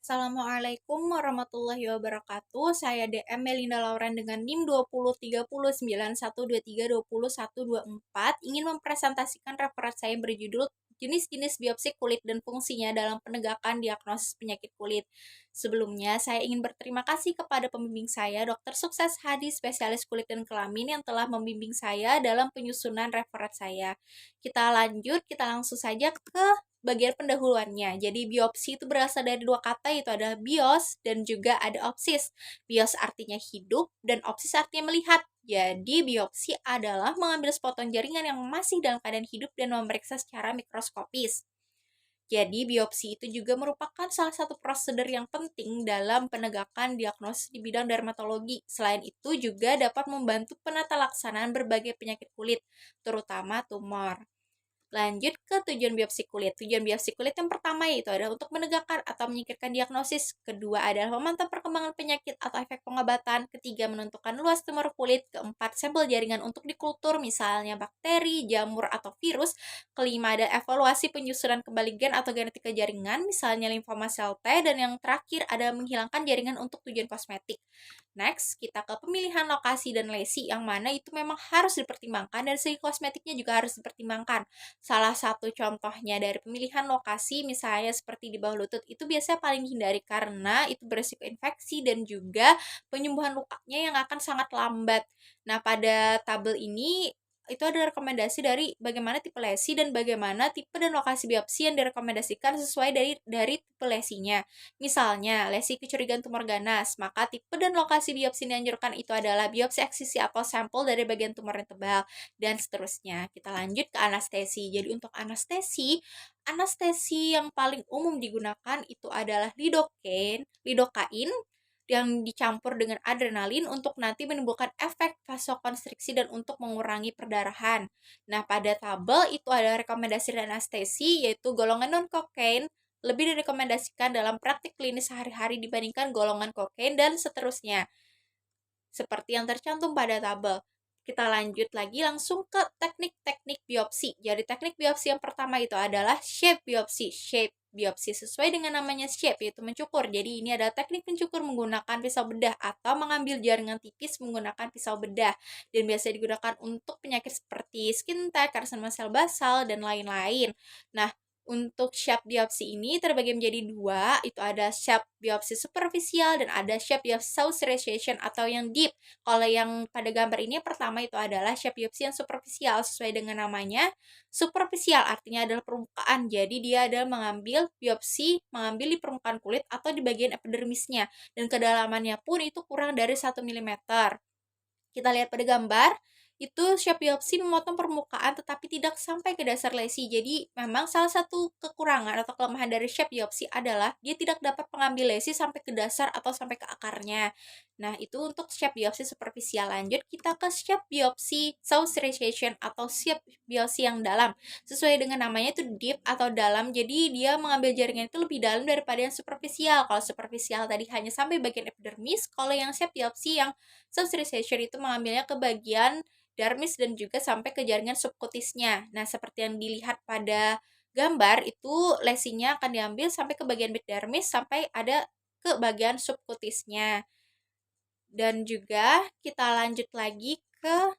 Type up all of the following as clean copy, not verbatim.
Assalamualaikum warahmatullahi wabarakatuh. Saya DM Melinda Lauren dengan NIM 20309123202124 ingin mempresentasikan referat saya berjudul jenis-jenis biopsi kulit dan fungsinya dalam penegakan diagnosis penyakit kulit. Sebelumnya, saya ingin berterima kasih kepada pembimbing saya, Dr. Sukses Hadi, spesialis kulit dan kelamin yang telah membimbing saya dalam penyusunan referat saya. Kita langsung saja ke bagian pendahuluannya. Jadi biopsi itu berasal dari dua kata, yaitu ada bios dan juga ada opsis. Bios artinya hidup dan opsis artinya melihat. Jadi biopsi adalah mengambil sepotong jaringan yang masih dalam keadaan hidup dan memeriksa secara mikroskopis. Jadi biopsi itu juga merupakan salah satu prosedur yang penting dalam penegakan diagnosis di bidang dermatologi. Selain itu juga dapat membantu penata laksanaan berbagai penyakit kulit, terutama tumor. Lanjut ke tujuan biopsi kulit. Tujuan biopsi kulit yang pertama yaitu adalah untuk menegakkan atau menyingkirkan diagnosis. Kedua adalah memantau perkembangan penyakit atau efek pengobatan. Ketiga, menentukan luas tumor kulit. Keempat, sampel jaringan untuk dikultur, misalnya bakteri, jamur, atau virus. Kelima, ada evaluasi penyusunan kembali gen atau genetika jaringan, misalnya limfoma sel T. Dan yang terakhir adalah menghilangkan jaringan untuk tujuan kosmetik. Next, kita ke pemilihan lokasi dan lesi, yang mana itu memang harus dipertimbangkan dan segi kosmetiknya juga harus dipertimbangkan. Salah satu contohnya dari pemilihan lokasi misalnya seperti di bawah lutut itu biasanya paling dihindari karena itu beresiko infeksi dan juga penyembuhan lukanya yang akan sangat lambat. Nah, pada tabel ini itu ada rekomendasi dari bagaimana tipe lesi dan bagaimana tipe dan lokasi biopsi yang direkomendasikan sesuai dari tipe lesinya. Misalnya, lesi kecurigaan tumor ganas, maka tipe dan lokasi biopsi yang dianjurkan itu adalah biopsi eksisi atau sampel dari bagian tumor yang tebal dan seterusnya. Kita lanjut ke anestesi. Jadi untuk anestesi yang paling umum digunakan itu adalah lidokain yang dicampur dengan adrenalin untuk nanti menimbulkan efek vasokonstriksi dan untuk mengurangi perdarahan. Nah, pada tabel itu ada rekomendasi anestesi yaitu golongan non-kokain lebih direkomendasikan dalam praktik klinis sehari-hari dibandingkan golongan kokain dan seterusnya. Seperti yang tercantum pada tabel. Kita lanjut lagi langsung ke teknik-teknik biopsi. Jadi teknik biopsi yang pertama itu adalah shape biopsi. Shape biopsi sesuai dengan namanya shape, yaitu mencukur. Jadi ini adalah teknik mencukur menggunakan pisau bedah atau mengambil jaringan tipis menggunakan pisau bedah. Dan biasa digunakan untuk penyakit seperti skin tag, karsinoma sel basal, dan lain-lain. Nah, untuk shape biopsi ini terbagi menjadi dua, itu ada shape biopsi superficial dan ada shape biopsi South atau yang deep. Kalau yang pada gambar ini pertama itu adalah shape biopsi yang superficial sesuai dengan namanya. Superficial artinya adalah permukaan. Jadi dia adalah mengambil di permukaan kulit atau di bagian epidermisnya dan kedalamannya pun itu kurang dari 1 mm. Kita lihat pada gambar, itu shape biopsi memotong permukaan tetapi tidak sampai ke dasar lesi. Jadi memang salah satu kekurangan atau kelemahan dari shape biopsi adalah dia tidak dapat mengambil lesi sampai ke dasar atau sampai ke akarnya. Nah, itu untuk shape biopsi superficial. Lanjut kita ke shape biopsi South atau shape biopsi yang dalam. Sesuai dengan namanya itu deep atau dalam. Jadi dia mengambil jaringan itu lebih dalam daripada yang superficial. Kalau superficial tadi hanya sampai bagian epidermis, kalau yang shape biopsi yang South itu mengambilnya ke bagian dermis dan juga sampai ke jaringan subkutisnya. Nah, seperti yang dilihat pada gambar, itu lesinya akan diambil sampai ke bagian dermis sampai ada ke bagian subkutisnya. Dan juga kita lanjut lagi ke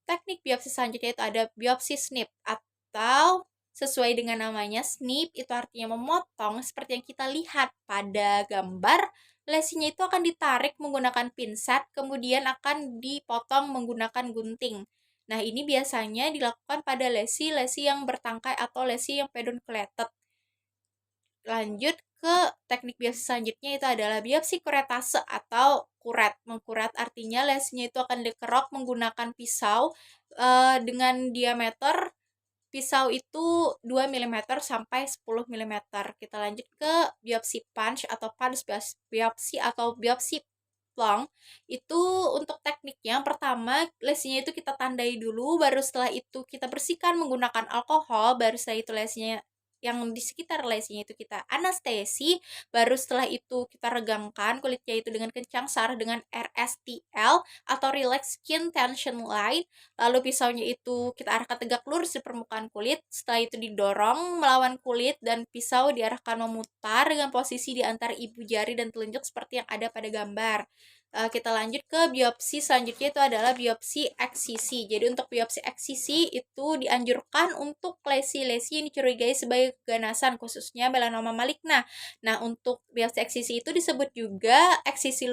teknik biopsi selanjutnya itu ada biopsi snip atau sesuai dengan namanya snip itu artinya memotong seperti yang kita lihat pada gambar. Lesinya itu akan ditarik menggunakan pinset, kemudian akan dipotong menggunakan gunting. Nah, ini biasanya dilakukan pada lesi-lesi yang bertangkai atau lesi yang pedunculated. Lanjut ke teknik biopsi selanjutnya itu adalah biopsi kuretase atau kuret. Mengkuret artinya lesinya itu akan dikerok menggunakan pisau dengan diameter pisau itu 2 mm sampai 10 mm. Kita lanjut ke biopsi punch atau punch biopsi atau biopsi plong. Itu untuk tekniknya, yang pertama lesinya itu kita tandai dulu, baru setelah itu kita bersihkan menggunakan alkohol, baru setelah itu lesinya yang di sekitar lesinya itu kita anestesi, baru setelah itu kita regangkan kulitnya itu dengan kencang searah dengan RSTL atau Relax Skin Tension Line. Lalu pisaunya itu kita arahkan tegak lurus di permukaan kulit, setelah itu didorong melawan kulit dan pisau diarahkan memutar dengan posisi di antara ibu jari dan telunjuk seperti yang ada pada gambar. Kita lanjut ke biopsi selanjutnya, itu adalah biopsi eksisi. Jadi untuk biopsi eksisi itu dianjurkan untuk lesi-lesi yang dicurigai sebagai keganasan, khususnya melanoma maligna. Nah, untuk biopsi eksisi itu disebut juga eksisi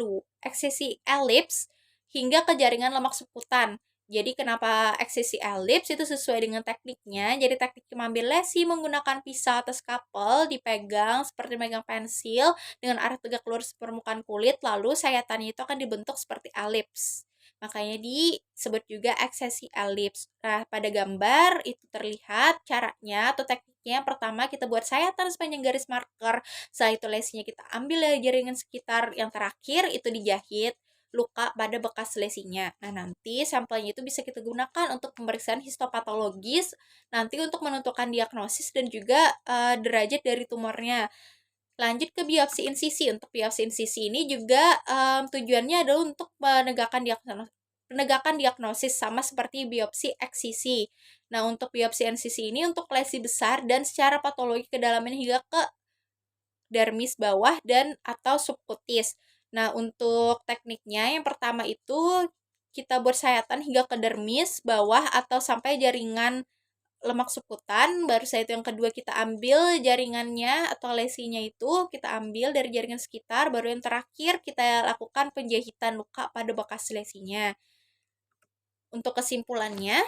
elips hingga ke jaringan lemak subkutan. Jadi kenapa eksisi elips itu sesuai dengan tekniknya. Jadi teknik mengambil lesi menggunakan pisau atau skapel dipegang seperti megang pensil dengan arah tegak lurus permukaan kulit, lalu sayatannya itu akan dibentuk seperti elips. Makanya disebut juga eksesi elips. Nah, pada gambar itu terlihat caranya atau tekniknya. Pertama, kita buat sayatan sepanjang garis marker. Setelah itu lesinya kita ambil dari jaringan sekitar. Yang terakhir itu dijahit luka pada bekas lesinya. Nah, nanti sampelnya itu bisa kita gunakan untuk pemeriksaan histopatologis, nanti untuk menentukan diagnosis dan juga derajat dari tumornya. Lanjut ke biopsi insisi. Untuk biopsi insisi ini juga tujuannya adalah untuk menegakkan diagnosis sama seperti biopsi eksisi. Nah, untuk biopsi insisi ini untuk lesi besar dan secara patologi kedalaman hingga ke dermis bawah dan atau subkutis. Nah, untuk tekniknya yang pertama itu kita buat sayatan hingga ke dermis bawah atau sampai jaringan lemak subkutan. Baru setelah itu yang kedua kita ambil jaringannya atau lesinya itu kita ambil dari jaringan sekitar. Baru yang terakhir kita lakukan penjahitan luka pada bekas lesinya. Untuk kesimpulannya,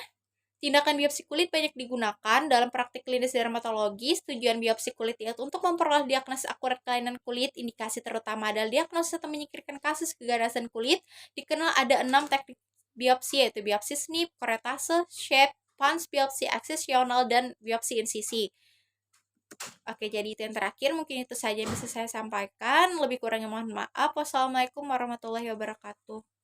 tindakan biopsi kulit banyak digunakan dalam praktik klinis dermatologis. Tujuan biopsi kulit yaitu untuk memperoleh diagnosis akurat kelainan kulit. Indikasi terutama adalah diagnosis atau menyingkirkan kasus keganasan kulit. Dikenal ada 6 teknik biopsi, yaitu biopsi snip, kuretase, shape, punch biopsi aksesional, dan biopsi insisi. Oke, jadi itu yang terakhir. Mungkin itu saja yang bisa saya sampaikan. Lebih kurangnya mohon maaf. Wassalamualaikum warahmatullahi wabarakatuh.